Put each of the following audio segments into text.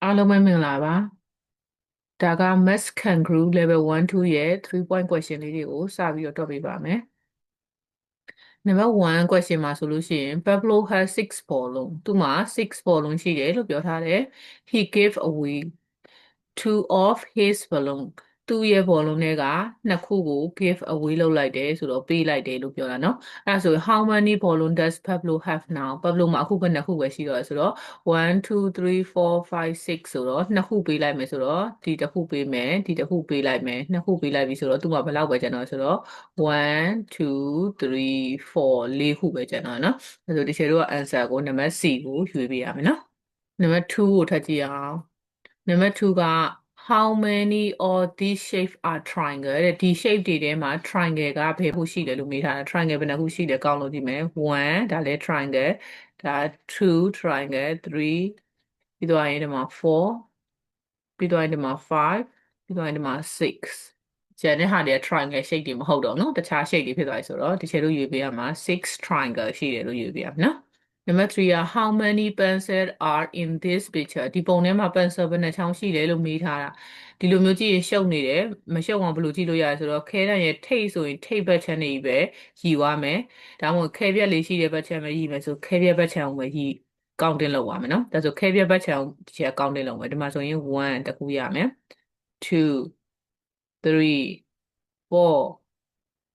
အားလုံးပဲမင်္ဂလာပါဒါက Maths Kangaroo Level 1 2ရဲ့3 point question လေးတွေကိုစပြီးတော့တွက်ပေးပါမယ် Number 1 question မှာဆိုလို့ရှိရင် Pablo has 6 ဘောလုံးသူမှာ6ဘောလုံးရှိတယ်လို့ပြောထားတယ် He gave away 2 of his balloon သူ့ရဲ့ဘောလုံးတွေကနှစ်ခုကို give away လုပ်လိုက်တယ်ဆိုတော့ပေးလိုက်တယ်လို့ပြောတာเนาะအဲ့ဒါဆို how many balloon does Pablo have now Pablo မှာအခုပဲနှစ်ခုပဲရှိတော့ဆိုတော့1 2 3 4 5 6ဆိုတော့နှစ်ခုပေးလိုက်မယ်ဆိုတော့ဒီတစ်ခုပေးမယ်ဒီတစ်ခုပေးလိုက်မယ်နှစ်ခုပေးလိုက်ပြီဆိုတော့သူ့မှာဘယ်လောက်ပဲကျန်တော့ဆိုတော့1 2 3 4 4ခုပဲကျန်တော့เนาะအဲ့ဆိုဒီချေတို့က answer ကိုနံပါတ် C ကိုရွေးပေးရမယ်เนาะနံပါတ်2ကိုထပ်ကြည့်အောင်နံပါတ်2က how many of these shapes are triangle တဲ့ဒီ shape တွေထဲမှာ triangle ကဘယ်ခုရှိတယ်လို့မေးထားတာ triangle ဘယ်နှခုရှိတယ်ကောက်လို့ကြည့်မယ်1ဒါလည်း triangle ဒါ2 triangle 3ပြီးတော့ရင်ဒီမှာ4ပြီးတော့ရင်ဒီမှာ5ပြီးတော့ရင်ဒီမှာ6ကျန်တဲ့ဟာတွေက triangle shape တွေမဟုတ်တော့နော်တခြား shape တွေဖြစ်သွားပြီဆိုတော့ဒီချေလို့ရွေးပေးရမှာ6 triangle ရှိတယ်လို့ရွေးပေးရမှာနော် Number 3 က how many pencils are in this picture ဒီပုံထဲမှာ pencil ဘယ်နှချောင်းရှိတယ်လို့မေးထားတာဒီလိုမျိုးကြည့်ရင်ရှုပ်နေတယ်မရှုပ်အောင်ဘယ်လိုကြည့်လို့ရလဲဆိုတော့ခဲတန်ရဲ့ထိတ်ဆိုရင်ထိတ်ဘက်ချမ်းနေပဲရည်သွားမယ်ဒါမှမဟုတ်ခဲပြက်လေးရှိတဲ့ဘက်ချမ်းပဲရည်မယ်ဆိုခဲပြက်ဘက်ချမ်းကိုပဲရည်ကောင်းတင်လောက်ပါမယ်နော်ဒါဆိုခဲပြက်ဘက်ချမ်းဒီချက်ကောင်းတင်လောက်မယ်ဒီမှာဆိုရင်1တခုရမယ်2 3 4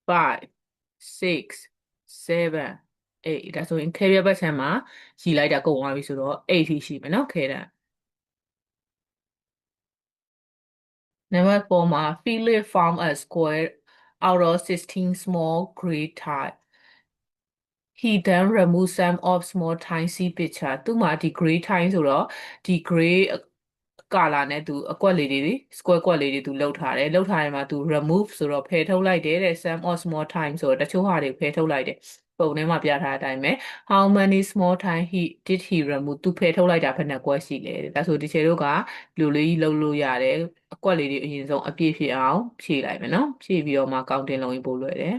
5 6 7 8ဒါဆိုရင်ခဲပြက်ဘက်ချမ်းမှာရည်လိုက်တာကုန်သွားပြီဆိုတော့8ထိရှိမယ်နော်ခဲတန် Number 4မှာ Philip found a square out of 16 small gray tiles he then removed some of small tiny picture သူ့မှာဒီ gray tile ဆိုတော့ဒီ gray color နဲ့သူအကွက်လေးတွေ square ကွက်လေးတွေသူလှုပ်ထားတယ်လှုပ်ထားတယ်မှာသူ remove ဆိုတော့ဖယ်ထုတ်လိုက်တယ်တဲ့ some of small time ဆိုတော့တချို့ဟာတွေဖယ်ထုတ်လိုက်တယ်ပုံထဲမှာပြထားတဲ့အတိုင်းပဲ how many small time did he remove သူဖယ်ထုတ်လိုက်တာဘယ်နှကွက်ရှိလဲဒါဆိုဒီချေတို့ကလူလေးလှုပ်လို့ရတယ်အကွက်လေးတွေအရင်ဆုံးအပြည့်ဖြစ်အောင်ဖြည့်လိုက်မယ်နော်ဖြည့်ပြီးတော့မှကောင်းတင်လုံးကြီးပို့လွယ်တယ်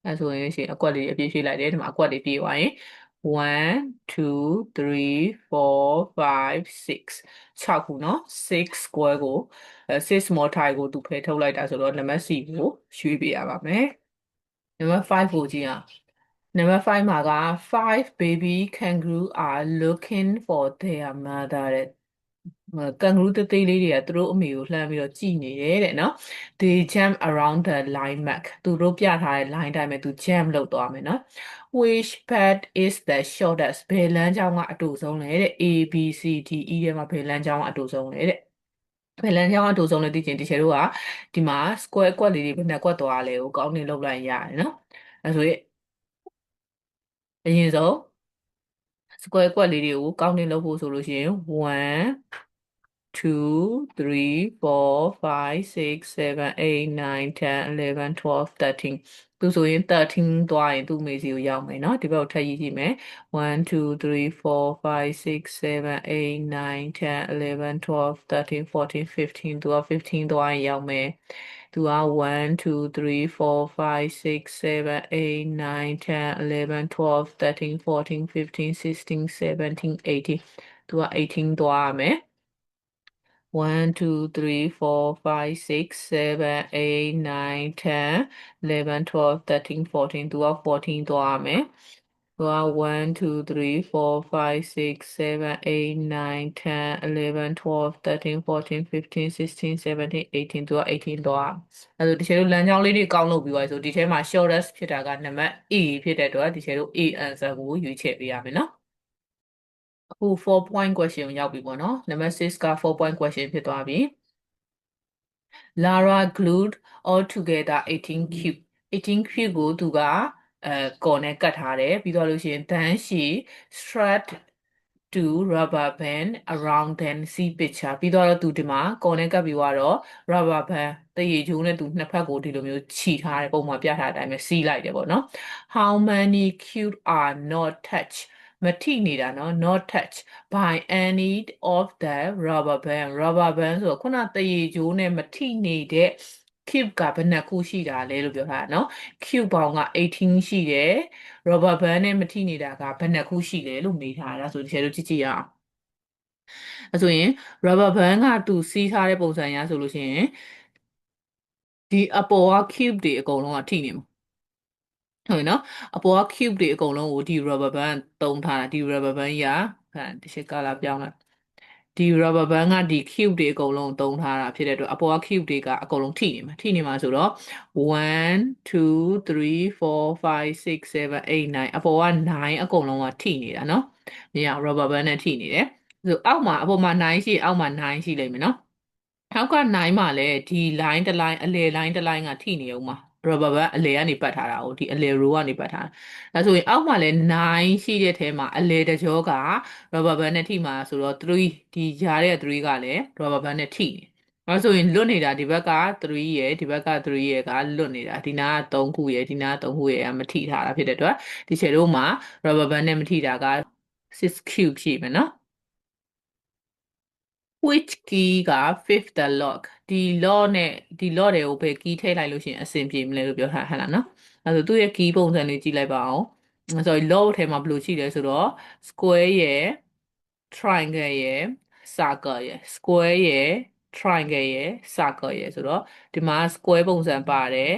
အဲဆိုရင်ရှင်အကွက်လေးအပြည့်ဖြည့်လိုက်တယ်ဒီမှာအကွက်လေးပြည့်သွားရင်1 2 3 4 5 6 6ခုเนาะ6 square ကို6 small tile ကိုသူဖယ်ထုတ်လိုက်တာဆိုတော့နံပါတ် C ကိုရွှေ့ပေးရပါမယ်နံပါတ်5ကိုကြည့်အောင်Number 5မှာက5 baby kangaroo are looking for their mother တဲ့ကန်ဂရူးသေးသေးလေးတွေကသူတို့အမေကိုလှမ်းပြီးတော့ကြည်နေတယ်တဲ့နော် they jump around the line mark သူတို့ပြထားတဲ့ line တိုင်းပဲသူ jump လုပ်သွားမယ်နော် which path is the shortest ဘယ်လမ်းကြောင်းကအတူဆုံးလဲတဲ့ A B C D E ထဲမှာဘယ်လမ်းကြောင်းကအတူဆုံးလဲတဲ့ဘယ်လမ်းကြောင်းအတူဆုံးလဲသိချင်ဒီချေတို့ကဒီမှာ square ကွက်လေးတွေဘယ်နှကွက်သွားလဲကိုကောင်းနေလောက်လိုက်ရတယ်နော်အဲဆိုရင်အရင်ဆုံး square ကွက်လေးတွေကို counting လုပ်ဖို့ဆိုလို့ရှိရင်1 2 3 4 5 6 7 8 9 10 11 12 13သူဆိုရင်13သွားရင်သူ့မေစီကိုရောက်မယ်เนาะဒီဘက်ကိုထပ်ရေးကြည့်မယ်1 2 3 4 5 6 7 8 9 10 11 12 13 14 15သူက15သွားရင်ရောက်မယ်သူက1 2 3 4 5 6 7 8 9 10 11 12 13 14 15 16 17 18သူက18သွားရမယ်1 2 3 4 5 6 7 8 9 10 11 12 13 14သူက14သွားရမယ်သူက1 2 3 4 5 6 7 8 9 10 11 12 13 14 15 16 17 18သူက18သွားအဲဆိုဒီချေတို့လမ်းကြောင်းလေးတွေကောက်လုပ်ပြီးသွားဆိုဒီထဲမှာ shortest ဖြစ်တာကနံပါတ် A ဖြစ်တဲ့အတွက်ဒီချေတို့ A answer ကိုရွေးချယ်ပေးရမယ်နော်အခု4 point question ကိုရောက်ပြီပေါ့နော်နံပါတ်6က4 point question ဖြစ်သွားပြီ Lara glued all together 18 cube 18 cube ကိုသူကကော်နဲ့ကတ်ထားတယ်ပြီးတော့လို့ရှိရင် then she strapped to rubber band around then see picture ပြီးတော့သူဒီမှာကော်နဲ့ကတ်ပြီးတော့ rubber band တရေချိုးနဲ့သူနှစ်ဖက်ကိုဒီလိုမျိုးခြိထားတယ်ပုံမှာပြထားတဲ့အတိုင်းပဲစီးလိုက်တယ်ပေါ့နော် how many cube are not touched မထိနေတာနော် not touched by any of the rubber band ဆိုတော့ခုနတရေချိုးနဲ့မထိနေတဲ့ cube ကဘယ်နှခုရှိတာလဲလို့ပြောထားတာနော် cube ပေါင်းက18ရှိတယ် rubber band နဲ့မထိနေတာကဘယ်နှခုရှိလဲလို့မေးထားတာဆိုဒီချေတို့ကြည့်ကြည့်ရအောင် အဲဆိုရင် rubber band ကသူစီးထားတဲ့ပုံစံအရဆိုလို့ရှိရင်ဒီအပေါ်က cube တွေအကုန်လုံးကထိနေမှာဟုတ်ပြီနော်အပေါ်က cube တွေအကုန်လုံးကိုဒီ rubber band သုံးထားတာဒီ rubber band ကြီးကဒီရှစ် color ပြောင်းလိုက်ဒီ rubber band ကဒီ cube တွေအကုန်လုံးသုံးထားတာဖြစ်တဲ့အတွက်အပေါ်က cube တွေကအကုန်လုံးထိနေမှာဆိုတော့1 2 3 4 5 6 7 8 9အပေါ်က9အကုန်လုံးကထိနေတာနော်မြင်ရ rubber band နဲ့ထိနေတယ်ဆိုအောက်မှာအပေါ်မှာ9ရှိအောက်မှာ9ရှိလိမ့်မယ်နော်နောက်က9မှာလည်းဒီ line တစ် line အလယ် line တစ် line ကထိနေအောင်မှာ rubber band အလယ်ကနေပတ်ထားတာ哦ဒီအလယ် row ကနေပတ်ထားတာဒါဆိုရင်အောက်မှာလည်း9ရှိတဲ့ထဲမှာအလယ်တစ်ကြောက rubber band နဲ့ထိမှာဆိုတော့3ဒီကြားတဲ့3ကလည်း rubber band နဲ့ထိနေအဲဆိုရင်လွတ်နေတာဒီဘက်က3ရယ်ဒီဘက်က3ရယ်ကလွတ်နေတာဒီနားက3ခုရယ်ဒီနားက3ခုရယ်ကမထိထားတာဖြစ်တဲ့အတွက်ဒီခြေတို့မှာ rubber band နဲ့မထိတာက6 cube ရှိမယ်နော် which key က fifth the lock ဒီ lock နဲ့ဒီ lock တွေကိုဘယ် key ထည့်လိုက်လို့ရှိရင်အဆင်ပြေမလဲလို့ပြောထားဟဲ့လားနော်အဲဆိုသူ့ရဲ့ key ပုံစံလေးကြည့်လိုက်ပါအောင်ဆိုတော့ lock ထဲမှာဘယ်လိုရှိလဲဆိုတော့ square ရယ် triangle ရယ် circle ရယ် square ရယ် triangle ရယ် circle ရယ်ဆိုတော့ဒီမှာ square ပုံစံပါတယ်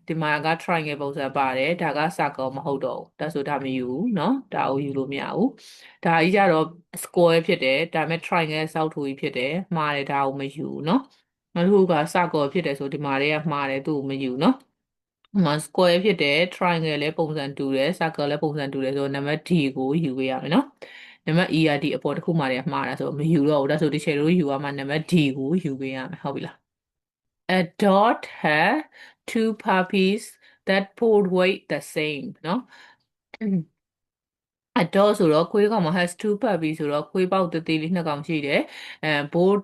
ဒီမှာက triangle ပုံစံပါတယ်ဒါက circle မဟုတ်တော့ဘူးဒါဆိုဒါမယူဘူးเนาะဒါကိုယူလို့မရဘူးဒါကြီးကြတော့ square ဖြစ်တယ်ဒါပေမဲ့ triangle စောက်ထူကြီးဖြစ်တယ်မှားတယ်ဒါကိုမယူဘူးเนาะနောက်တစ်ခုက circle ဖြစ်တယ်ဆိုဒီမှာတွေကမှားတယ်သူ့ကိုမယူเนาะဒီမှာ square ဖြစ်တယ် triangle လည်းပုံစံတူတယ် circle လည်းပုံစံတူတယ်ဆိုတော့နံပါတ် D ကိုယူပေးရမယ်เนาะနံပါတ် E ကဒီအပေါ်တစ်ခုမှတည်းမှားတာဆိုတော့မယူတော့ဘူးဒါဆိုဒီချေတို့ယူရမှာနံပါတ် D ကိုယူပေးရမယ်ဟုတ်ပြီလား A dog had two puppies that both weighed the same เนาะ a dog ဆိုတော့ခွေးကောင်မှာ has two puppies ဆိုတော့ခွေးပေါက်သေးသေးလေးနှစ်ကောင်ရှိတယ်both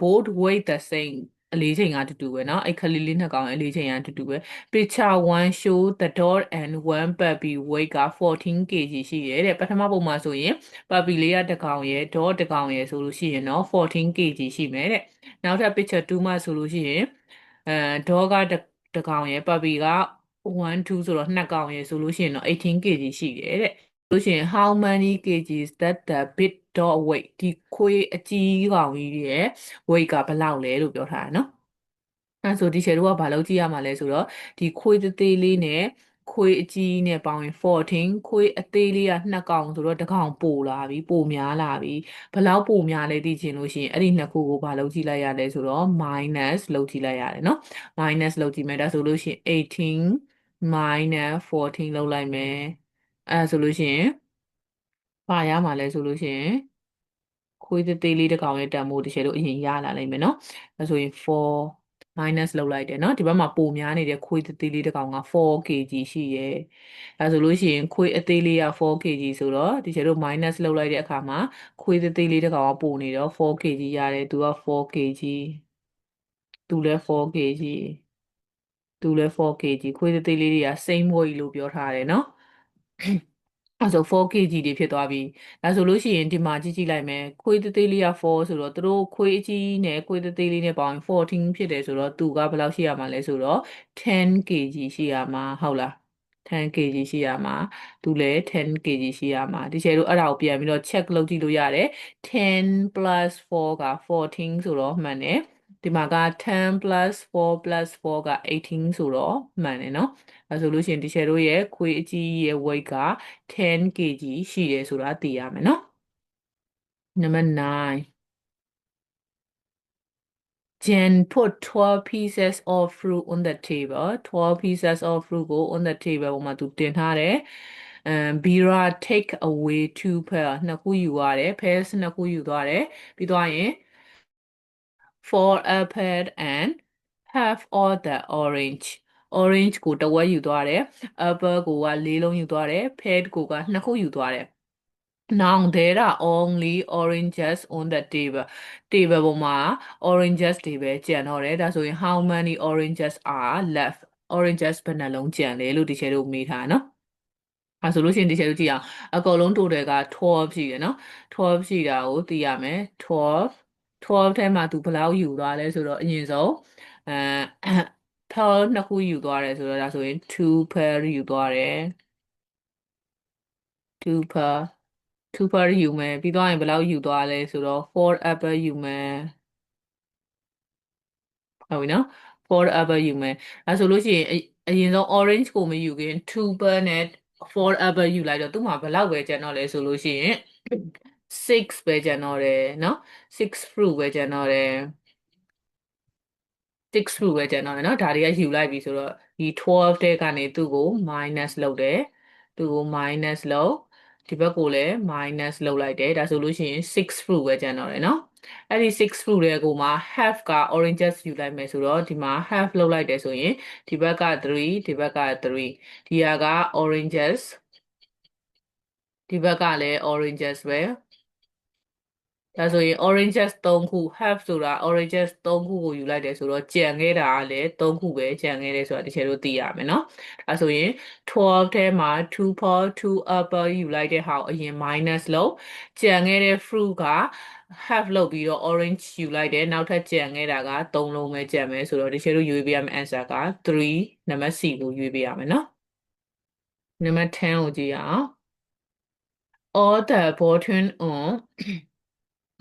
both weight the same အလေးချိန်ကအတူတူပဲเนาะအဲ့ခလေးလေးနှစ်ကောင်အလေးချိန်ကအတူတူပဲ picture 1 show the dog and one puppy weight က14 kg ရှိတယ်တဲ့ပထမပုံမှာဆိုရင် puppy လေးကတစ်ကောင်ရယ် dog တစ်ကောင်ရယ်ဆိုလို့ရှိရင်เนาะ14 kg ရှိမယ်တဲ့နောက်ထပ် picture 2မှာဆိုလို့ရှိရင်အဲ dog ကတစ်ကောင်ရယ် puppy က1 2ဆိုတော့နှစ်ကောင်ရယ်ဆိုလို့ရှိရင်တော့18 kg ရှိတယ်တဲ့လို့ရှိရင် how many kgs that the big dog weight ဒီခွေးအကြီးကောင်ကြီးရဲ့ weight ကဘယ်လောက်လဲလို့ပြောထားတာနော်အဲဆိုဒီချေတို့ကဘာလို့ကြည့်ရမှာလဲဆိုတော့ဒီခွေးသေးသေးလေးနဲ့ခွေးအကြီးနဲ့ပေါင်းရင်14ခွေးအသေးလေးက2ကောင်ဆိုတော့တစ်ကောင်ပိုလာပြီပိုများလာပြီဘယ်လောက်ပိုများလဲသိချင်လို့ရှိရင်အဲ့ဒီနှစ်ခုကိုဘာလို့ကြည့်လိုက်ရလဲဆိုတော့ minus လုပ်ကြည့်လိုက်ရတယ်နော် minus လုပ်ကြည့်မယ်ဒါဆိုလို့ရှိရင်18 minus 14လုပ်လိုက်မယ်အဲဆိုလို့ရှိရင်ဘာရမှာလဲဆိုလို့ရှိရင်ခွေးသေးသေးလေးတစ်ကောင်ရဲ့တန်ဖိုးတစ်ချက်လို့အရင်ရလာလိမ့်မယ်နော်အဲဆိုရင်4 minus လုပ်လိုက်တယ်နော်ဒီဘက်မှာပိုများနေတဲ့ခွေးသေးသေးလေးတစ်ကောင်က4 kg ရှိရဲ့အဲဆိုလို့ရှိရင်ခွေးအသေးလေးက4 kg ဆိုတော့ဒီချက်တို့ minus လုပ်လိုက်တဲ့အခါမှာခွေးသေးသေးလေးတစ်ကောင်ကပိုနေတော့4 kg ရတယ်သူက4 kg သူလည်း4 kg သူလည်း4 kg ခွေးသေးသေးလေးတွေက same weight လို့ပြောထားတယ်နော်အဲဆို 4kg တွေဖြစ်သွားပြီဒါဆိုလို့ရှိရင်ဒီမှာကြည့်ကြည့်လိုက်မယ်ခွေးသေးသေးလေးက4ဆိုတော့သူတို့ခွေးအကြီးနဲ့ခွေးသေးသေးလေးနဲ့ပေါင်း14ဖြစ်တယ်ဆိုတော့သူကဘယ်လောက်ရှိရမှာလဲဆိုတော့ 10kg ရှိရမှာဟုတ်လား 10kg ရှိရမှာသူလည်း 10kg ရှိရမှာဒီချေတို့အဲ့ဒါကိုပြန်ပြီးတော့ check လုပ်ကြည့်လို့ရတယ်10 plus 4က14ဆိုတော့မှန်တယ်ဒီမှာက10 plus 4 plus 4က18ဆိုတော့မှန်တယ်နော်အဲဆိုလို့ရှိရင်ဒီချေတို့ရဲ့ခွေးအကြီးရဲ့ weight က10 kg ရှိတယ်ဆိုတာသိရမယ်နော် Number 9 Jen put 12 pieces of fruit on the table 12 pieces of fruit ကို on the table ပေါ်မှာသူတင်ထားတယ်Bira take away 2 pear နှစ်ခုယူရတယ် pears နှစ်ခုယူသွားတယ်ပြီးသွားရင် for apple and half all the orange ကိုတစ်ဝက်ယူသွားတယ် apple ကိုက4လုံးယူသွားတယ် pear ကိုက2ခုယူသွားတယ် Now there are only oranges on the table ပေါ်မှာ oranges တွေပဲကျန်တော့တယ်ဒါဆိုရင် how many oranges are left oranges ဘယ်နှလုံးကျန်လဲလို့ဒီချေတို့မေးထားနော်အဲဆိုလို့ရှိရင်ဒီချေတို့ကြည့်အောင်အကုန်လုံး total က12ရှိတယ်နော်12ရှိတာကိုသိရမယ်12ထဲမှာသူဘယ်လောက်ယူသွားလဲဆိုတော့အရင်ဆုံးအဲ pearl နှစ်ခုယူသွားတယ်ဆိုတော့ဒါဆိုရင်2 pearl ယူသွားတယ်2 pearl 2 per ယူမယ်ပြီးတော့ရင်ဘယ်လောက်ယူသွားလဲဆိုတော့4 apple ယူမယ်ဟုတ်ပြီနော်4 apple ယူမယ်အဲဆိုလို့ရှိရင်အရင်ဆုံး orange ကိုမယူခင်2 per နဲ့4 apple ယူလိုက်တော့သူ့မှာဘယ်လောက်ပဲကျန်တော့လဲဆိုလို့ရှိရင်6ပဲကျန်တော့တယ်နော်6 fruit ပဲကျန်တော့တယ်6 fruit ပဲကျန်တော့တယ်နော်ဒါတွေကယူလိုက်ပြီဆိုတော့ဒီ12တဲ့ကနေသူ့ကို minus လုပ်တယ်သူ့ကို minus လုပ်ဒီဘက်ကိုလည်း minus လုပ်လိုက်တယ်ဒါဆိုလို့ရှိရင်6 fruit ပဲကျန်တော့တယ်နော်အဲ့ဒီ6 fruit တွေကိုမှ half က oranges ယူလိုက်မယ်ဆိုတော့ဒီမှာ half လုပ်လိုက်တယ်ဆိုရင်ဒီဘက်က3ဒီဘက်က3ဒီဟာက oranges ဒီဘက်ကလည်း oranges ပဲဒါဆိုရင် oranges 3ခု half ဆိုတာ oranges 3ခုကိုယူလိုက်တယ်ဆိုတော့ကြံခဲ့တာကလည်း3ခုပဲကြံခဲ့တယ်ဆိုတာတကယ်လို့သိရမယ်နော်ဒါဆိုရင်12ထဲမှာ2 for 2 apple ယူလိုက်တဲ့ဟာကိုအရင် minus လုပ်ကြံခဲ့တဲ့ fruit က half လုပ်ပြီးတော့ orange ယူလိုက်တယ်နောက်ထပ်ကြံခဲ့တာက3လုံးပဲကြံမယ်ဆိုတော့တကယ်လို့ရွေးပေးရမယ့် answer က3နံပါတ် C ကိုရွေးပေးရမယ်နော်နံပါတ်10ကိုကြည့်ရအောင် all the button on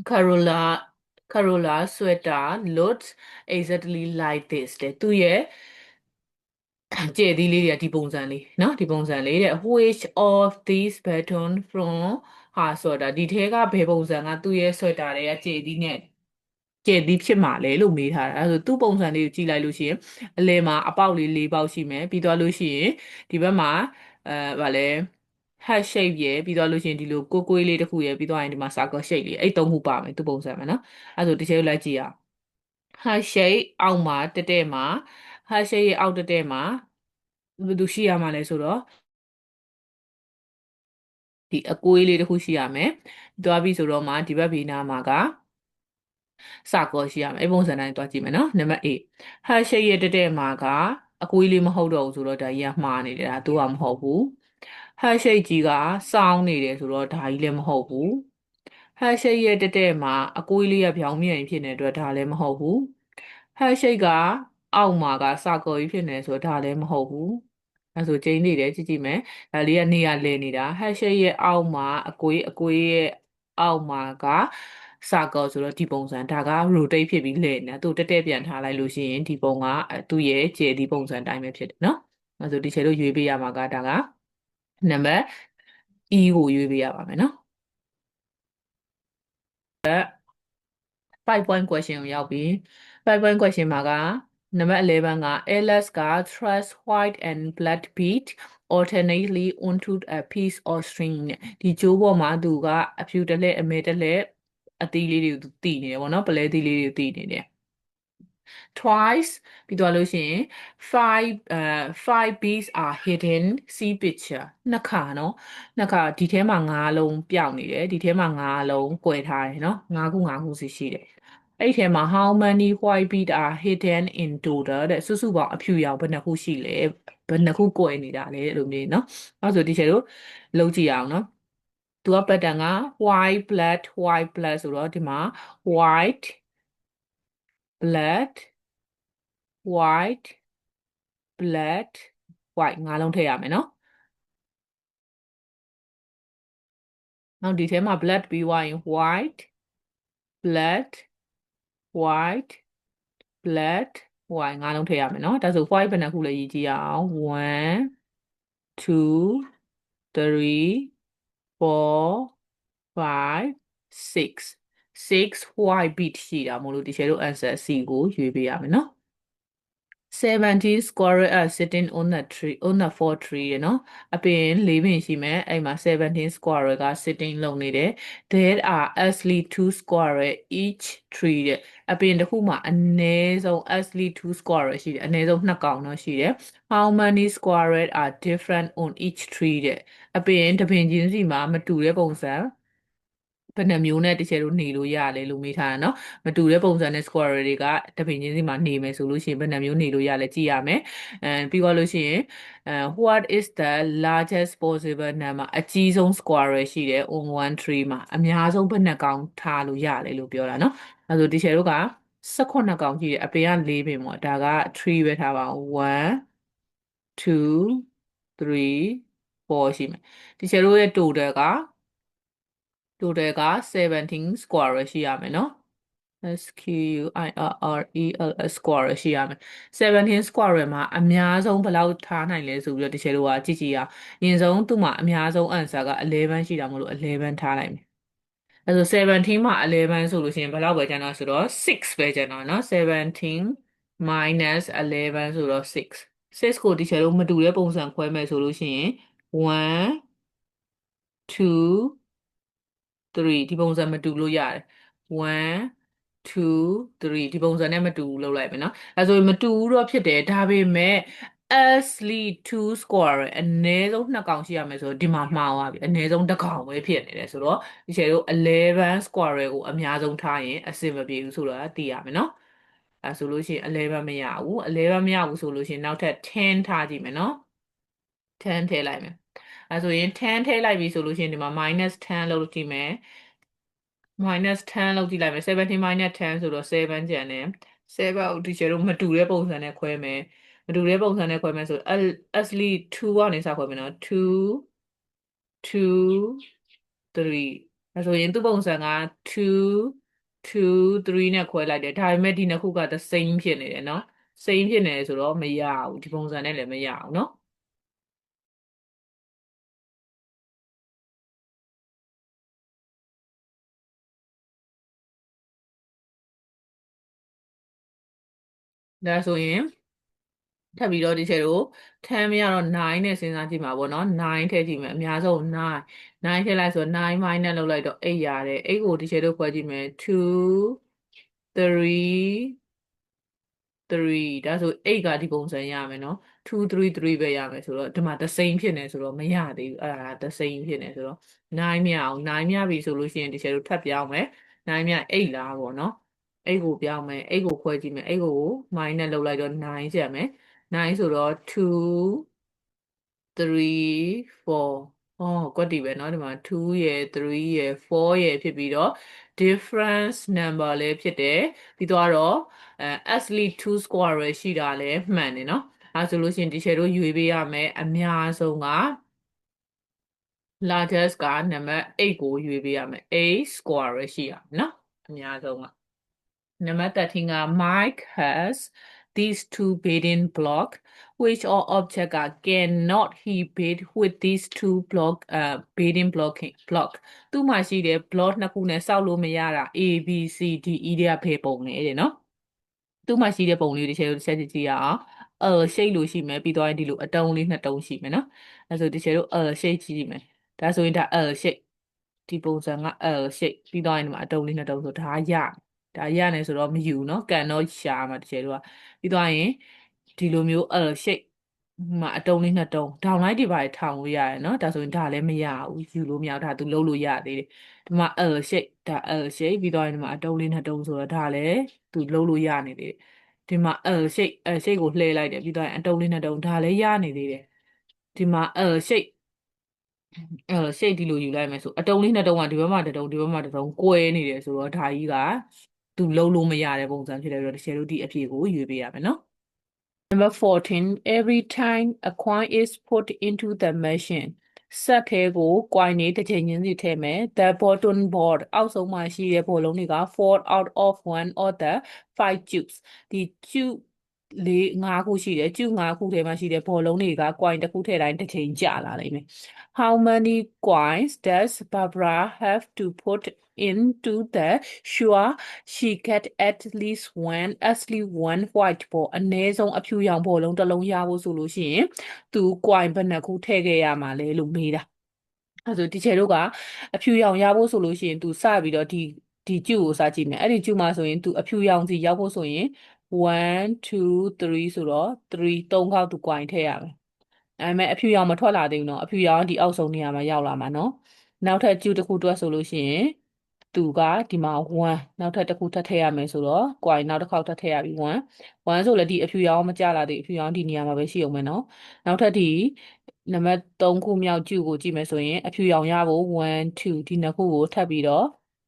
Carola Carola sweater looks exactly like this တဲ့သူရဲ့ကြဲသီးလေးတွေကဒီပုံစံလေးเนาะဒီပုံစံလေးတဲ့ which of these pattern from ဟာဆိုတာဒီထဲကဘယ်ပုံစံကသူ့ရဲ့ sweater တွေကကြဲသီးနဲ့ကြဲသီးဖြစ်မှာလဲလို့မေးထားတာအဲဆိုသူ့ပုံစံလေးကိုကြည့်လိုက်လို့ရှိရင်အလယ်မှာအပေါက်လေး၄ပေါက်ရှိမယ်ပြီးသွားလို့ရှိရင်ဒီဘက်မှာဗာလဲ heart shape ရယ်ပြီးသွားလို့ရှိရင်ဒီလိုကိုကိုွေးလေးတစ်ခုရယ်ပြီးသွားရင်ဒီမှာ circle shape လေးအဲ့သုံးခုပါမယ်သူ့ပုံစံမှာနော်အဲဆိုတစ်ချက်လိုက်ကြည့်အောင် heart shape အောက်မှာတက်တက်မှာ heart shape ရဲ့အောက်တက်တက်မှာဘယ်သူရှိရမှာလဲဆိုတော့ဒီအကွေးလေးတစ်ခုရှိရမယ်တွားပြီဆိုတော့မှဒီဘက်ဘေးနားမှာကစကောရှိရမယ်အဲ့ပုံစံတိုင်းတွားကြည့်မယ်နော်နံပါတ် A heart shape ရဲ့တက်တက်မှာကအကွေးလေးမဟုတ်တော့ဘူးဆိုတော့ဒါကြီးကမှားနေတယ်ဒါသူကမဟုတ်ဘူး heart shape ကြီးကစောင်းနေတယ်ဆိုတော့ဒါကြီးလည်းမဟုတ်ဘူး heart shape ရဲ့တက်တက်မှာအကွေးလေးကပြောင်းပြန်ဖြစ်နေတဲ့အတွက်ဒါလည်းမဟုတ်ဘူး heart shape ကအောက်မှာကစကောကြီးဖြစ်နေဆိုတော့ဒါလည်းမဟုတ်ဘူးအဲဆိုကျင်းနေတယ်ကြည့်ကြည့်မယ်ဒါလေးကနေရာလဲနေတာ heart shape ရဲ့အောက်မှာအကွေးရဲ့အောက်မှာကစကောဆိုတော့ဒီပုံစံဒါက rotate ဖြစ်ပြီးလဲနေတာသူတက်တက်ပြန်ထားလိုက်လို့ရှိရင်ဒီပုံကသူ့ရဲ့ကျယ်ဒီပုံစံတိုင်းပဲဖြစ်တယ်နော်အဲဆိုဒီချေလို့ရွေးပေးရမှာကဒါကနံပါတ် E ကိုရွေးပေးရပါမယ်နော်5 point question ကိုရောက်ပြီ5 point question မှာကနံပါတ်11က Alice က threads white and black bead alternately onto a piece of string နဲ့ဒီကြိုးပေါ်မှာသူကအဖြူတစ်လက်အမဲတစ်လက်အသီးလေးတွေကိုသူတည်နေတယ်ပေါ့နော်ပလဲသီးလေးတွေကိုတည်နေတယ် twice ပြီးတော့လို့ရှိရင် five bees are hidden see picture နှစ်ခါနော်နှစ်ခါဒီထဲမှာ9လုံးပျောက်နေတယ်ဒီထဲမှာ9လုံးကွယ်ထားတယ်နော်9ခုစီရှိတယ်အဲ့ဒီထဲမှာ how many white bees are hidden in total တဲ့စုစုပေါင်းအဖြူရောင်ဘယ်နှခုရှိလဲဘယ်နှခုကွယ်နေတာလဲလို့မျိုးနော်အဲ့ဆိုဒီချေတို့လုံးကြည့်အောင်နော်သူက pattern က white black ဆိုတော့ဒီမှာ white black white black white ငါးလုံးထည့်ရမယ်နော်နောက်ဒီထဲမှာ black ပြီးသွားရင် white black white black white ငါးလုံးထည့်ရမယ်နော်ဒါဆို white ဘယ်နှခုလဲရေးကြည့်ရအောင်1 2 3 4 5 6 6 white bead ရှိတာမို့လို့ဒီချေတို့ answer C ကိုရွေးပေးရမယ်နော် 70 squirrel are sitting on the tree on the four tree ရနော်အပင်၄ပင်ရှိမယ်အဲ့မှာ17 squirrel က sitting လုပ်နေတယ် there are actually two squirrel each tree တဲ့အပင်တစ်ခုမှာအနည်းဆုံး actually two squirrel ရှိတယ်အနည်းဆုံး2ကောင်တော့ရှိတယ် how many squirrel are different on each tree တဲ့အပင်တစ်ပင်ချင်းစီမှာမတူတဲ့ပုံစံဘယ်နှမျိုးနဲ့တစ်ချက်လို့နေလို့ရလဲလို့မေးထားတာเนาะမတူတဲ့ပုံစံနဲ့ square တွေကတပင်ချင်းစီမှာနေမယ်ဆိုလို့ရှိရင်ဘယ်နှမျိုးနေလို့ရလဲကြည့်ရမယ်ပြီးတော့လို့ရှိရင်what is the largest possible number အကြီးဆုံး square ရှိတယ် on one tree မှာအများဆုံးဘယ်နှကောင်ထားလို့ရလဲလို့ပြောတာเนาะအဲဆိုဒီချက်တို့က18ကောင်ရှိတယ်အပင်က4ပင်ပေါ့ဒါက3ပဲထားပါအောင်1 2 3 4ရှိမယ်ဒီချက်တို့ရဲ့ total က total က17 square ရှိရမယ်နော် SQUIRREL square ရှိရမယ်17 square မှာအများဆုံးဘယ်လောက်ထားနိုင်လဲဆိုပြီးတော့တချို့ကကြည့်ကြည့်ရအောင်အရင်ဆုံးသူ့မှာအများဆုံး answer က11ရှိတာမလို့11ထားလိုက်မယ်အဲဆို17မှာ11ဆိုလို့ရှိရင်ဘယ်လောက်ပဲကျန်တော့ဆိုတော့6ပဲကျန်တော့နော်17 minus 11ဆိုတော့6ကိုတချို့မတူတဲ့ပုံစံခွဲမယ်ဆိုလို့ရှိရင်1 2 3ဒီပုံစံမတူလို့ရတယ်1 2 3ဒီပုံစံနဲ့မတူဘူးလုပ်လိုက်မယ်နော်အဲဆိုမတူဘူးတော့ဖြစ်တယ်ဒါပေမဲ့ asli 2 square အနည်းဆုံး2ကောင်ရှိရမယ်ဆိုတော့ဒီမှာမှားသွားပြီအနည်းဆုံး1ကောင်ပဲဖြစ်နေတယ်ဆိုတော့ဒီချေတို့11 square ကိုအများဆုံးထားရင်အဆင်မပြေဘူးဆိုတာသိရမယ်နော်အဲဆိုလို့ရှိရင်11မရဘူး11မရဘူးဆိုလို့ရှိရင်နောက်ထပ်10ထားကြည့်မယ်နော်10ထည့်လိုက်မယ်အဲဆိုရင်10ထည့်လိုက်ပြီဆိုလို့ရှိရင်ဒီမှာ minus 10လုပ်ကြည့်မယ် minus 10လောက်ကြည့်လိုက်မယ်17 minus 10ဆိုတော့7ကျန်တယ်7ကိုဒီကျတော့မတူတဲ့ပုံစံနဲ့ခွဲမယ်မတူတဲ့ပုံစံနဲ့ခွဲမယ်ဆို asli 2ကနေစခွဲမယ်နော်2 2 3အဲဆိုရင်သူ့ပုံစံက2 2 3နဲ့ခွဲလိုက်တယ်ဒါပေမဲ့ဒီနှစ်ခုက the same ဖြစ်နေတယ်နော် same ဖြစ်နေတယ်ဆိုတော့မရဘူးဒီပုံစံနဲ့လည်းမရဘူးနော်ဒါဆိုရင်ထပ်ပြီးတော့ဒီချက်ကို10မရတော့9နဲ့စဉ်းစားကြည့်မှာပေါ့နော်9ထည့်ကြည့်မယ်အများဆုံး9ထည့်လိုက်ဆို9 minus လောက်လိုက်တော့8ရတယ်8ကိုဒီချက်တို့ခွဲကြည့်မယ်2 3 3ဒါဆို8ကဒီပုံစံရမယ်နော်2 3 3ပဲရမယ်ဆိုတော့ဒီမှာ the same ဖြစ်နေဆိုတော့မရသေးဘူးအဲ့ဒါ the same ဖြစ်နေဆိုတော့9မရအောင်9မြပြီဆိုလို့ရှိရင်ဒီချက်တို့ထပ်ပြောင်းမယ်9မြ8လားပေါ့နော်8ကိုပြောင်းမယ်8ကိုခွဲကြည့်မယ်8ကို minus လုပ်လိုက်တော့9ကျန်မယ်9ဆိုတော့2 3 4ကွက်တီပဲเนาะဒီမှာ2ရယ်3ရယ်4ရယ်ဖြစ်ပြီးတော့ difference number လည်းဖြစ်တယ်ပြီးတော့asli 2 square ရယ်ရှိတာလည်းမှန်တယ်เนาะအဲဆိုလို့ရှိရင်ဒီချက်တို့ရွေးပေးရမယ်အများဆုံးက largest ကနံပါတ်8ကိုရွေးပေးရမယ်8 square ရယ်ရှိရမယ်เนาะအများဆုံးကNumber 13 Mike has these two building blocks. Which all object cannot he build with these two building block. သူ့မှာရှိတဲ့ block နှစ်ခုနဲ့စောက်လို့မရတာ A B C D E တွေကဖယ်ပုံနေတယ်နော်သူ့မှာရှိတဲ့ပုံလေးတစ်ချက်ကြည့်ကြည့်ရအောင်ရှိတ်လို့ရှိမယ်ပြီးတော့ဒီလိုအတုံးလေးနှစ်တုံးရှိမယ်နော်အဲဆိုဒီချက်တို့ရှိတ်ကြည့်မယ်ဒါဆိုရင်ဒါရှိတ်ဒီပုံစံကရှိတ်ပြီးတော့ဒီမှာအတုံးလေးနှစ်တုံးဆိုဒါရနေဆိုတော့မယူနော်ကန်တော့ရှာမှာတစ်ချက်တို့ကပြီးတော့ရင်ဒီလိုမျိုးရှိတ်မှာအတုံးလေးနှစ်တုံးဒေါင်လိုက်တွေပါထောင်လို့ရတယ်နော်ဒါဆိုရင်ဒါလည်းမရဘူးယူလို့မရဘူးဒါသူလုံးလို့ရသေးတယ်ဒီမှာရှိတ်ဒါရှိတ်ပြီးတော့ဒီမှာအတုံးလေးနှစ်တုံးဆိုတော့ဒါလည်းသူလုံးလို့ရနေသေးတယ်ဒီမှာရှိတ်ကိုလှည့်လိုက်တယ်ပြီးတော့အတုံးလေးနှစ်တုံးဒါလည်းရနေသေးတယ်ဒီမှာရှိတ်ဒီလိုယူလိုက်မယ်ဆိုအတုံးလေးနှစ်တုံးကဒီဘက်မှာတစ်တုံးဒီဘက်မှာတစ်တုံးကွဲနေတယ်ဆိုတော့ဒါကြီးကသူလုံးလို့မရတဲ့ပုံစံဖြစ်တယ်ဆိုတော့တစ်ချက်တို့ဒီအဖြေကိုရွေးပေးရမယ်နော် Number 14 every time a coin is put into the machine စက်ခဲကို coin တွေတစ်ချိန်ချင်းစီထည့်မယ် the bottom board အောက်ဆုံးမှာရှိတဲ့ဘောလုံးတွေက fall out of one of the 5 tubes ဒီ tube 5ခုရှိတယ် tube 5ခုထဲမှာရှိတဲ့ဘောလုံးတွေက coin တစ်ခုထည့်တိုင်းတစ်ချိန်ကျလာနိုင်မယ် How many coins does Barbara have to put into the sure she get at least one white ball အနည်းဆုံးအဖြူရောင်ဘောလုံးတစ်လုံးရဖို့ဆိုလို့ရှိရင်သူ coin ဘယ်နှခုထည့်ခဲ့ရမှာလဲလို့မေးတာအဲဆိုဒီချေတို့ကအဖြူရောင်ရဖို့ဆိုလို့ရှိရင်သူစပြီးတော့ဒီကျုကိုစကြည့်မယ်အဲ့ဒီကျုမှာဆိုရင်သူအဖြူရောင်စီရောက်ဖို့ဆိုရင်1 2 3ဆိုတော့3ခေါက်သူ coin ထည့်ရမယ်အဲ့မဲ့အဖြူရောင်မထွက်လာသေးဘူးเนาะအဖြူရောင်ဒီအောက်ဆုံးနေရာမှာရောက်လာမှာเนาะနောက်ထပ်ကျုတစ်ခုတွက်ဆိုလို့ရှိရင်သူကဒီမှာ1နောက်ထပ်တစ်ခုထပ်ထည့်ရမယ်ဆိုတော့ coin နောက်တစ်ခေါက်ထပ်ထည့်ရပြီ1ဆိုလည်းဒီအဖြူရောင်မကြလာသေးအဖြူရောင်ဒီနေရာမှာပဲရှိအောင်မယ်เนาะနောက်ထပ်ဒီနံပါတ်3ခုမြောက်ကျုကိုကြည့်မယ်ဆိုရင်အဖြူရောင်ရဖို့1 2ဒီနှစ်ခုကိုထပ်ပြီးတော့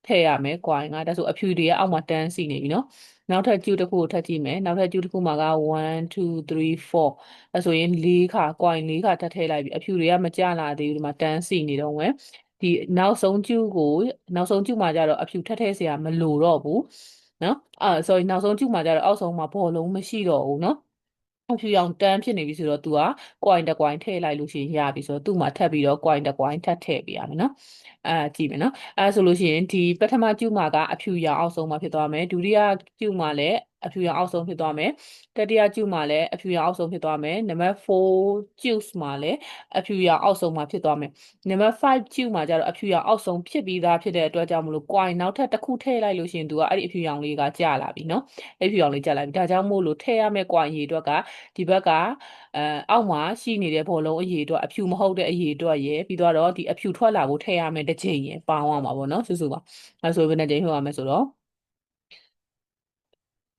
ထည့်ရမယ် coin ကဒါဆိုအဖြူတွေကအောက်မှာတန်းစီနေပြီเนาะနောက်ထပ်ကျုတစ်ခုကိုထပ်ကြည့်မယ်နောက်ထပ်ကျုတစ်ခုမှာက1 2 3 4အဲဆိုရင်4ခါ coin 4ခါထပ်ထည့်လိုက်ပြီအဖြူတွေကမကြလာသေးဘူးဒီမှာတန်းစီနေတော့ဝင် ဒီနောက်ဆုံးကျုမှာကြတော့အဖြူထက်ထဲစရာမလိုတော့ဘူးနော်sorry နောက်ဆုံးကျုမှာကြတော့အောက်ဆုံးမှာဘောလုံးမရှိတော့ဘူးနော်အဖြူရောင်တန်းဖြစ်နေပြီဆိုတော့ तू က coin တစ် coin ထည့်လိုက်လို့ရှိရင်ရပြီဆိုတော့သူ့မှာထပ်ပြီးတော့ coin တစ် coin ထပ်ထည့်ပေးရမယ်နော်ကြည့်မယ်နော်ဆိုလို့ရှိရင်ဒီပထမကျုမှာကအဖြူရောင်အောက်ဆုံးမှာဖြစ်သွားမယ်ဒုတိယကျုမှာလည်းအဖြူရောင်အောက်ဆုံးဖြစ်သွားမယ်တတိယကျုမှာလည်းအဖြူရောင်အောက်ဆုံးဖြစ်သွားမယ်နံပါတ်4 juice မှာလည်းအဖြူရောင်အောက်ဆုံးမှာဖြစ်သွားမယ်နံပါတ်5ကျုမှာကျတော့အဖြူရောင်အောက်ဆုံးဖြစ်ပြီးသားဖြစ်တဲ့အတွက်ကြောင့်မလို့ coin နောက်ထပ်တစ်ခုထည့်လိုက်လို့ရှိရင် तू ကအဲ့ဒီအဖြူရောင်လေးကကျလာပြီနော်အဲ့ဒီအဖြူရောင်လေးကျလာပြီဒါကြောင့်မို့လို့ထည့်ရမယ့် coin ရေအတွက်ကဒီဘက်ကအောက်မှာရှိနေတဲ့ဘောလုံးအရေအတွက်အဖြူမဟုတ်တဲ့အရေအတွက်ရယ်ပြီးတော့ဒီအဖြူထွက်လာဖို့ထည့်ရမယ့်တစ်ချိန်ရယ်ပေါင်းရမှာပေါ့နော်စုစုပါအဲဆိုဘယ်နှချိန်ထုတ်ရမလဲဆိုတော့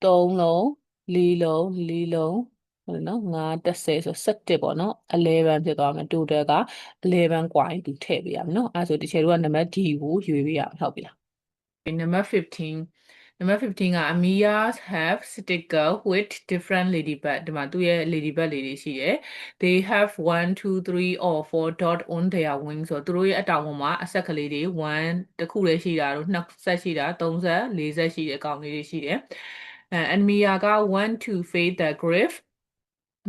3လုံး4လုံး4လုံးဟုတ်နော်5 10ဆို17ပေါ့နော်11ဖြစ်သွားမယ် total က11 coin သူထည့်ပေးရမယ်နော်အဲဆိုဒီချိန်တို့ကနံပါတ် D ကိုရွေးပေးရမယ်ဟုတ်ပြီလားNumber 15 Number 15က Amiya's have sticker with different ladybird ဒီမှာသူ့ရဲ့ ladybird လေးတွေရှိတယ် They have 1 2 3 or 4 dot on their wings ဆိုတော့သူတို့ရဲ့အတောင်ပေါ်မှာအဆက်ကလေးတွေ1တစ်ခုလည်းရှိတာတို့2ဆက်ရှိတာ3ဆက်4ဆက်ရှိတဲ့ကောင်လေးတွေရှိတယ်Amiya က want to fade the grid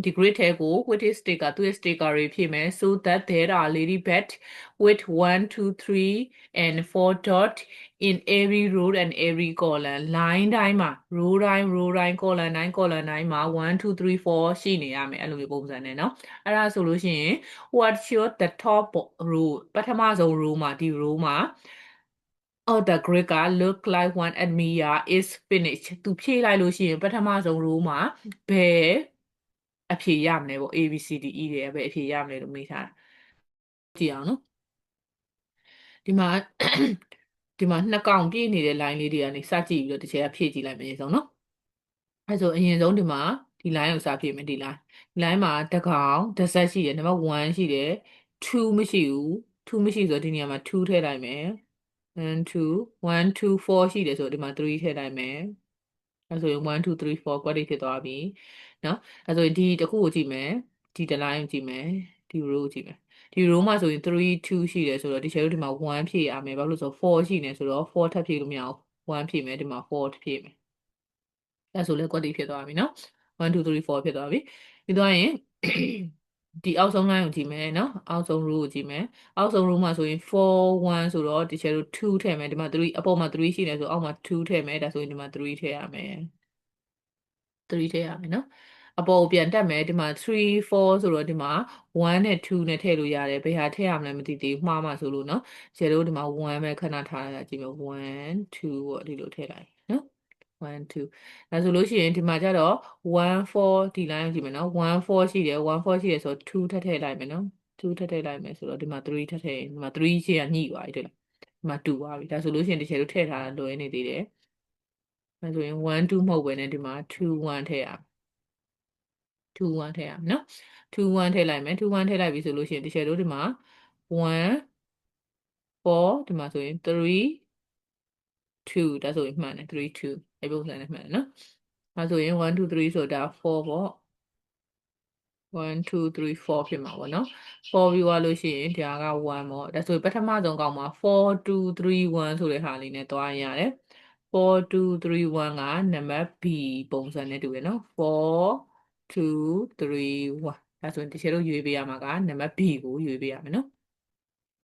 ဒီ grid ထဲကို with his sticker သူ့ရဲ့ sticker တွေဖြည့်မယ် so that there are ladybird with 1 2 3 and 4 dot in every row and every column line တိုင်းမှာ row တိုင်း column တိုင်း column တိုင်းမှာ1 2 3 4ရှိနေရမယ်အဲ့လိုမျိုးပုံစံနဲ့เนาะအဲ့ဒါဆိုလို့ရှိရင် what should the top row ပထမဆုံး row မှာဒီ row မှာthe grid က look like one Admira is finished သူဖြည့်လိုက်လို့ရှိရင်ပထမဆုံး row မှာဘယ်အဖြေရမလဲပေါ့ A B C D E တွေပဲအဖြေရမလဲလို့မေးထားတာကြည့်အောင်နော်ဒီမှာဒီမှာနှစ်ကောင်ပြည့်နေတဲ့ line လေးတွေကနေစကြည့်ပြီးတော့တစ်ချက်ကဖြည့်ကြည့်လိုက်မယ်အရင်ဆုံးနော်အဲဆိုအရင်ဆုံးဒီမှာဒီ line ကိုစဖြည့်မယ်ဒီ line မှာတစ်ကောင်တစ်ဆက်ရှိတယ်နံပါတ်1ရှိတယ်2မရှိဘူး2မရှိဆိုတော့ဒီနေရာမှာ2ထည့်လိုက်မယ်1 2 1 2 4ရှိတယ်ဆိုတော့ဒီမှာ3ထည့်လိုက်မယ်အဲဆိုရင်1 2 3 4 quadrat ဖြစ်သွားပြီเนาะအဲဆိုရင်ဒီတစ်ခုကိုကြည့်မယ်ဒီတစ် line ကိုကြည့်မယ်ဒီ row ကိုကြည့်မယ်ဒီ row မှာဆိုရင်3 2ရှိတယ်ဆိုတော့ဒီချက်တို့ဒီမှာ1ဖြည့်ရမယ်ဘာလို့လဲဆိုတော့4ရှိနေဆိုတော့4ထပ်ဖြည့်လို့မရအောင်1ဖြည့်မယ်ဒီမှာ4ဖြည့်မယ်အဲဆိုလဲ quadrat ဖြစ်သွားပြီเนาะ1 2 3 4ဖြစ်သွားပြီပြီးသွားရင်ဒီအောက်ဆုံး line ကိုကြည့်မယ်เนาะအောက်ဆုံး row ကိုကြည့်မယ်အောက်ဆုံး row မှာဆိုရင်4 1ဆိုတော့ဒီချက်တို့2ထည့်မယ်ဒီမှာ3အပေါ်မှာ3ရှိနေဆိုအောက်မှာ2ထည့်မယ်ဒါဆိုရင်ဒီမှာ3ထည့်ရမယ်3ထည့်ရမယ်နော်အပေါ်ကိုပြန်တက်မယ်ဒီမှာ3 4ဆိုတော့ဒီမှာ1နဲ့2နဲ့ထည့်လို့ရတယ်ဘယ်ဟာထည့်ရမလဲမသိသေးဘူးမှားမှဆိုလို့နော်ကျတို့ဒီမှာ1ပဲခဏထားရကြည့်မယ်1 2ပေါ့ဒီလိုထည့်လိုက်နော်1 2ဒါဆိုလို့ရှိရင်ဒီမှာကျတော့1 4ဒီ line ကိုကြည့်မယ်နော်1 4ရှိတယ်1 4ရှိတယ်ဆိုတော့2ထပ်ထည့်လိုက်မယ်နော်2ထပ်ထည့်လိုက်မယ်ဆိုတော့ဒီမှာ3ထပ်ထည့်ဒီမှာ3ရှေ့ကညှိသွားပြီတွေ့လားဒီမှာ2သွားပြီဒါဆိုလို့ရှိရင်ဒီချေတို့ထည့်ထားတာလွယ်နေသေးတယ်အဲဆိုရင်1 2မဟုတ်ပဲねဒီမှာ2 1ထည့်ရ2 1ထည့်ရမယ်နော်2 1ထည့်လိုက်မယ်2 1ထည့်လိုက်ပြီဆိုလို့ရှိရင်ဒီချေတို့ဒီမှာ1 4ဒီမှာဆိုရင်3 2ဒါဆိုရင်မှန်တယ်3 2အဲ့ပုံစံနဲ့မှန်တယ်နော်ဒါဆိုရင်1 2 3ဆိုတာ4ပေါ့1 2 3 4ဖြစ်မှာပေါ့နော်4ပြီးသွားလို့ရှိရင်ဒါက1ပေါ့ဒါဆိုပထမဆုံးကောင်မှာ4 2 3 1ဆိုတဲ့ဟာလေးနဲ့တွားရင်ရတယ်4 2 3 1ကနံပါတ် B ပုံစံနဲ့တူတယ်နော်4 2 3 1ဒါဆိုရင်တချို့ရွေးပေးရမှာကနံပါတ် B ကိုရွေးပေးရမယ်နော်